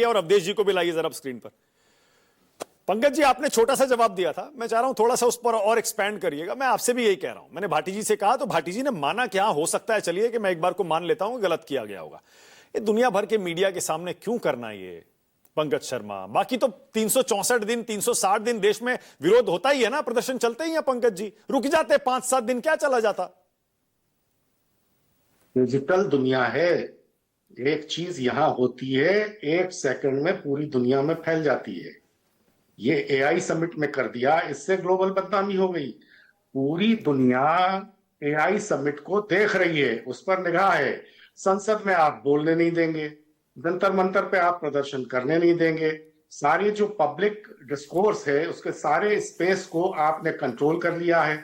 और अवधेश जी को भी लाइए जरा स्क्रीन पर। पंकज जी, आपने छोटा सा जवाब दिया था, मैं चाह रहा हूं थोड़ा सा उस पर और एक्सपैंड करिएगा। मैं आपसे भी यही कह रहा हूं, मैंने भाटी जी से कहा तो भाटी जी ने माना क्या हो सकता है, चलिए कि मैं एक बार को मान लेता हूं गलत किया गया होगा। ये दुनिया भर के मीडिया के सामने क्यों करना ये पंकज शर्मा? बाकी तो 364 दिन 360 दिन देश में विरोध होता ही है ना, प्रदर्शन चलते ही है। पंकज जी रुक जाते 5-7 दिन, क्या चला जाता? डिजिटल दुनिया है, एक चीज यहां होती है, एक सेकंड में पूरी दुनिया में फैल जाती है। ये एआई समिट में कर दिया, इससे ग्लोबल बदनामी हो गई। पूरी दुनिया एआई समिट को देख रही है, उस पर निगाह है। संसद में आप बोलने नहीं देंगे, जंतर मंतर पे आप प्रदर्शन करने नहीं देंगे, सारी जो पब्लिक डिस्कोर्स है उसके सारे स्पेस को आपने कंट्रोल कर लिया है।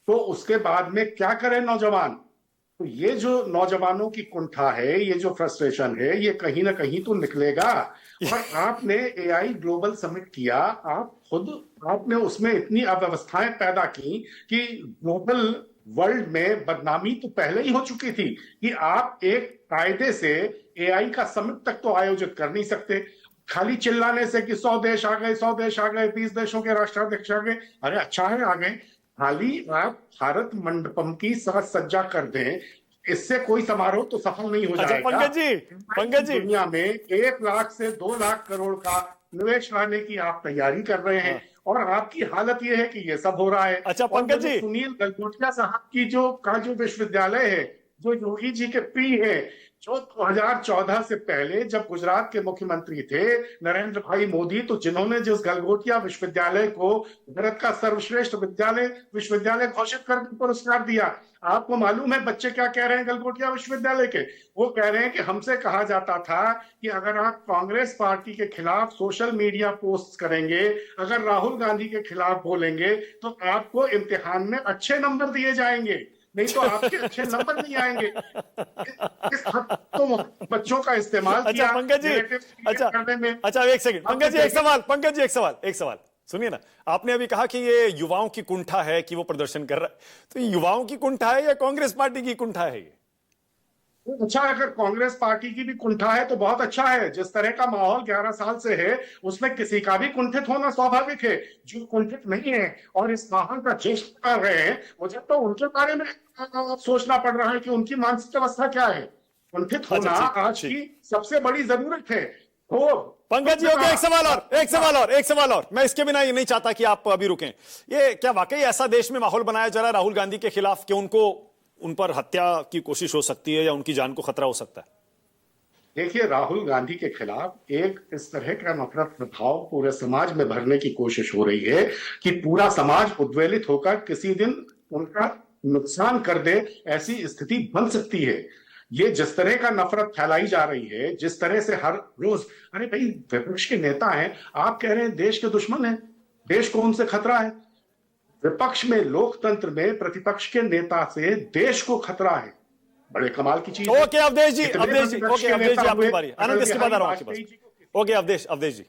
तो उसके बाद में क्या करें नौजवान? तो ये जो नौजवानों की कुंठा है, ये जो फ्रस्ट्रेशन है, ये कहीं ना कहीं तो निकलेगा। और आपने एआई ग्लोबल समिट किया, आप खुद आपने उसमें इतनी अव्यवस्थाएं पैदा की कि ग्लोबल वर्ल्ड में बदनामी तो पहले ही हो चुकी थी कि आप एक कायदे से एआई का समिट तक तो आयोजित कर नहीं सकते। खाली चिल्लाने से कि 100 देश आ गए, 100 देश आ गए, 20 देशों के राष्ट्राध्यक्ष आ गए, अरे अच्छा है आ गए। खाली आप भारत मंडपम की साज सज्जा कर दें, इससे कोई समारोह तो सफल नहीं हो जाएगा। पंकज जी दुनिया में 1 लाख से 2 लाख करोड़ का निवेश लाने की आप तैयारी कर रहे हैं, और आपकी हालत यह है कि ये सब हो रहा है। अच्छा पंकज जी, सुनील गलगोटिया साहब की जो विश्वविद्यालय है, जो योगी जी के प्री है, जो 2014 से पहले जब गुजरात के मुख्यमंत्री थे नरेंद्र भाई मोदी, तो जिन्होंने जिस गलगोटिया विश्वविद्यालय को भारत का सर्वश्रेष्ठ विश्वविद्यालय घोषित कर पुरस्कार दिया, आपको मालूम है बच्चे क्या कह रहे हैं गलगोटिया विश्वविद्यालय के? वो कह रहे हैं कि हमसे कहा जाता था कि अगर आप कांग्रेस पार्टी के खिलाफ सोशल मीडिया पोस्ट करेंगे, अगर राहुल गांधी के खिलाफ बोलेंगे, तो आपको इम्तिहान में अच्छे नंबर दिए जाएंगे, नहीं तो आपके अच्छे नंबर नहीं आएंगे। इस हद तो बच्चों का इस्तेमाल किया। पंकज जी, अच्छा एक सेकंड पंकज जी, एक सवाल सुनिए ना। आपने अभी कहा कि ये युवाओं की कुंठा है कि वो प्रदर्शन कर रहा है, तो युवाओं की कुंठा है या कांग्रेस पार्टी की कुंठा है ये? अच्छा, अगर कांग्रेस पार्टी की भी कुंठा है तो बहुत अच्छा है। जिस तरह का माहौल 11 साल से है, उसमें किसी का भी कुंठित होना स्वाभाविक है। जो कुंठित नहीं है और इस माहौल का चेष्टा कर रहे हैं, मुझे तो उनके बारे में सोचना पड़ रहा है कि उनकी मानसिक अवस्था क्या है। कुंठित होना आज की सबसे बड़ी जरूरत है। तो पंकज जी, ओके, एक सवाल और मैं इसके बिना ये नहीं चाहता कि आप अभी रुकें। ये क्या वाकई ऐसा देश में माहौल बनाया जा रहा है राहुल गांधी के खिलाफ कि उन पर हत्या की कोशिश हो सकती है या उनकी जान को खतरा हो सकता है? देखिए, राहुल गांधी के खिलाफ एक इस तरह का नफरत प्रभाव पूरे समाज में भरने की कोशिश हो रही है कि पूरा समाज उद्वेलित होकर किसी दिन उनका नुकसान कर दे, ऐसी स्थिति बन सकती है। ये जिस तरह का नफरत फैलाई जा रही है, जिस तरह से हर रोज, अरे भाई विपक्ष के नेता हैं, आप कह रहे हैं देश के दुश्मन हैं, देश को उनसे खतरा है। विपक्ष में, लोकतंत्र में प्रतिपक्ष के नेता से देश को खतरा है, बड़े कमाल की चीज। ओके अवधेश जी, आपकी बारी। आनंद, इसके बाद आ रहा हूं आपके पास। ओके अवधेश जी।